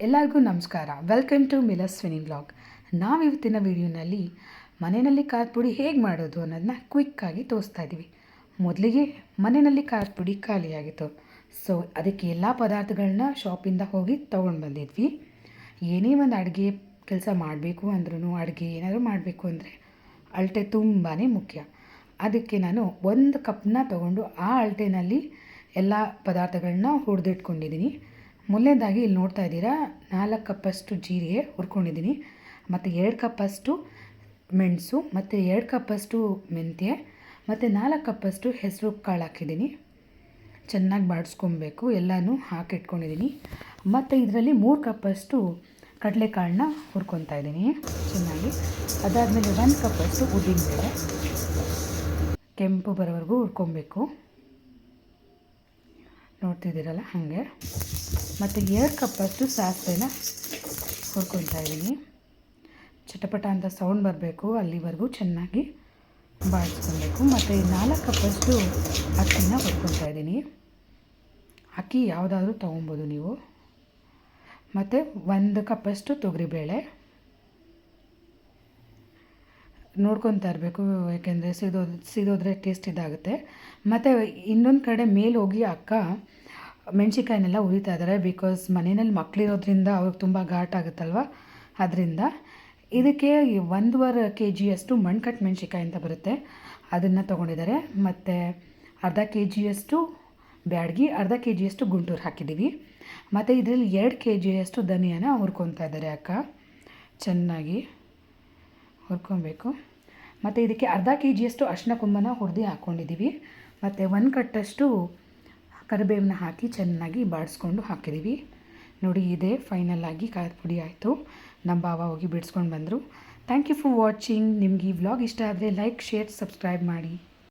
ಎಲ್ಲರಿಗೂ ನಮಸ್ಕಾರ. Welcome to Milas swimming vlog. ನಾವಿವತ್ತಿನ ವಿಡಿಯೋನಲ್ಲಿ ಮನೆಯಲ್ಲಿ ಖಾರದ ಪುಡಿ ಹೇಗೆ ಮಾಡೋದು ಅನ್ನೋದನ್ನ ಕ್ವಿಕ್ಕಾಗಿ ತೋರಿಸ್ತಾ ಇದ್ದೀವಿ. ಮೊದಲಿಗೆ ಮನೆಯಲ್ಲಿ ಖಾರದ ಪುಡಿ ಖಾಲಿಯಾಗಿತ್ತು. ಸೊ ಅದಕ್ಕೆ ಎಲ್ಲ ಪದಾರ್ಥಗಳನ್ನ ಶಾಪಿಂದ ಹೋಗಿ ತೊಗೊಂಡು ಬಂದಿದ್ವಿ. ಏನೇ ಒಂದು ಅಡುಗೆ ಕೆಲಸ ಮಾಡಬೇಕು ಅಂದ್ರೂ, ಅಡುಗೆ ಏನಾದರೂ ಮಾಡಬೇಕು ಅಂದರೆ ಅಳತೆ ತುಂಬಾ ಮುಖ್ಯ. ಅದಕ್ಕೆ ನಾನು 1 ಕಪ್ನ ತೊಗೊಂಡು ಆ ಅಳತೆಯಲ್ಲಿ ಎಲ್ಲ ಪದಾರ್ಥಗಳನ್ನ ಹುರಿದಿಟ್ಕೊಂಡಿದ್ದೀನಿ. ಮೊದಲನೇದಾಗಿ ಇಲ್ಲಿ ನೋಡ್ತಾ ಇದ್ದೀರಾ 4 ಕಪ್ಪಷ್ಟು ಜೀರಿಗೆ ಹುರ್ಕೊಂಡಿದ್ದೀನಿ, ಮತ್ತು 2 ಕಪ್ಪಷ್ಟು ಮೆಣಸು, ಮತ್ತು 2 ಕಪ್ಪಷ್ಟು ಮೆಂತ್ಯ, ಮತ್ತು 4 ಕಪ್ಪಷ್ಟು ಹೆಸರು ಕಾಳು ಹಾಕಿದ್ದೀನಿ. ಚೆನ್ನಾಗಿ ಬಾಡಿಸ್ಕೊಬೇಕು, ಎಲ್ಲನೂ ಹಾಕಿಟ್ಕೊಂಡಿದ್ದೀನಿ. ಮತ್ತು ಇದರಲ್ಲಿ 3 ಕಪ್ಪಷ್ಟು ಕಡಲೆಕಾಳನ್ನ ಹುರ್ಕೊತಾ ಇದ್ದೀನಿ ಚೆನ್ನಾಗಿ. ಅದಾದಮೇಲೆ 1 ಕಪ್ಪಷ್ಟು ಉದ್ದಿನಬೇಳೆ ಕೆಂಪು ಬರೋವರೆಗೂ ಹುರ್ಕೊಬೇಕು, ನೋಡ್ತಿದ್ದೀರಲ್ಲ ಹಾಗೆ. ಮತ್ತು 2 ಕಪ್ಪಷ್ಟು ಸಾಸಿವೆನ ಹುರ್ಕೊತಾ ಇದ್ದೀನಿ. ಚಟಪಟ ಅಂತ ಸೌಂಡ್ ಬರಬೇಕು, ಅಲ್ಲಿವರೆಗೂ ಚೆನ್ನಾಗಿ ಬಾಡಿಸ್ಕೊಬೇಕು. ಮತ್ತು 4 ಕಪ್ಪಷ್ಟು ಅಕ್ಕಿನ ಹುರ್ಕೊತಾ ಇದ್ದೀನಿ. ಅಕ್ಕಿ ಯಾವುದಾದ್ರೂ ತೊಗೊಬೋದು ನೀವು. ಮತ್ತು 1 ಕಪ್ಪಷ್ಟು ತೊಗರಿಬೇಳೆ ನೋಡ್ಕೊತಾ ಇರಬೇಕು, ಏಕೆಂದರೆ ಸಿದೋದ್ರೆ ಟೇಸ್ಟ್ ಇದಾಗುತ್ತೆ. ಮತ್ತು ಇನ್ನೊಂದು ಕಡೆ ಮೇಲೆ ಹೋಗಿ ಅಕ್ಕ ಮೆಣಸಿಕಾಯಿನೆಲ್ಲ ಉರಿತಾ ಇದ್ದಾರೆ. ಬಿಕಾಸ್ ಮನೆಯಲ್ಲಿ ಮಕ್ಕಳಿರೋದ್ರಿಂದ ಅವ್ರಿಗೆ ತುಂಬ ಘಾಟ್ ಆಗುತ್ತಲ್ವ, ಅದರಿಂದ. ಇದಕ್ಕೆ 1.5 kg ಮಣ್ಕಟ್ಟು ಮೆಣಸಿಕಾಯಿ ಅಂತ ಬರುತ್ತೆ, ಅದನ್ನು ತೊಗೊಂಡಿದ್ದಾರೆ. ಮತ್ತು ಅರ್ಧ kg ಬ್ಯಾಡಗಿ, ಅರ್ಧ kg ಗುಂಟೂರು ಹಾಕಿದ್ದೀವಿ. ಮತ್ತು ಇದರಲ್ಲಿ 2 kg ಧನಿಯಾನ ಹುರ್ಕೊತಾ ಇದ್ದಾರೆ ಅಕ್ಕ. ಚೆನ್ನಾಗಿ ಹುರ್ಕೊಬೇಕು. ಮತ್ತು ಇದಕ್ಕೆ ಅರ್ಧ kg ಅರಿಶಿನ ಕುಂಬನ ಹುರಿದು ಹಾಕ್ಕೊಂಡಿದ್ದೀವಿ. ಮತ್ತು 1 ಕಟ್ಟಷ್ಟು ಕರಿಬೇವನ್ನ ಹಾಕಿ ಚೆನ್ನಾಗಿ ಬಾಡಿಸ್ಕೊಂಡು ಹಾಕಿದ್ದೀವಿ. ನೋಡಿ, ಇದೇ ಫೈನಲ್ ಆಗಿ ಖಾರದ ಪುಡಿ ಆಯಿತು. ನಮ್ಮ ಭಾವ ಹೋಗಿ ಬಿಡಿಸ್ಕೊಂಡು ಬಂದರು. Thank you for watching. ನಿಮ್ಗೆ ಈ ವ್ಲಾಗ್ ಇಷ್ಟ ಆದರೆ ಲೈಕ್, ಶೇರ್, ಸಬ್ಸ್ಕ್ರೈಬ್ ಮಾಡಿ.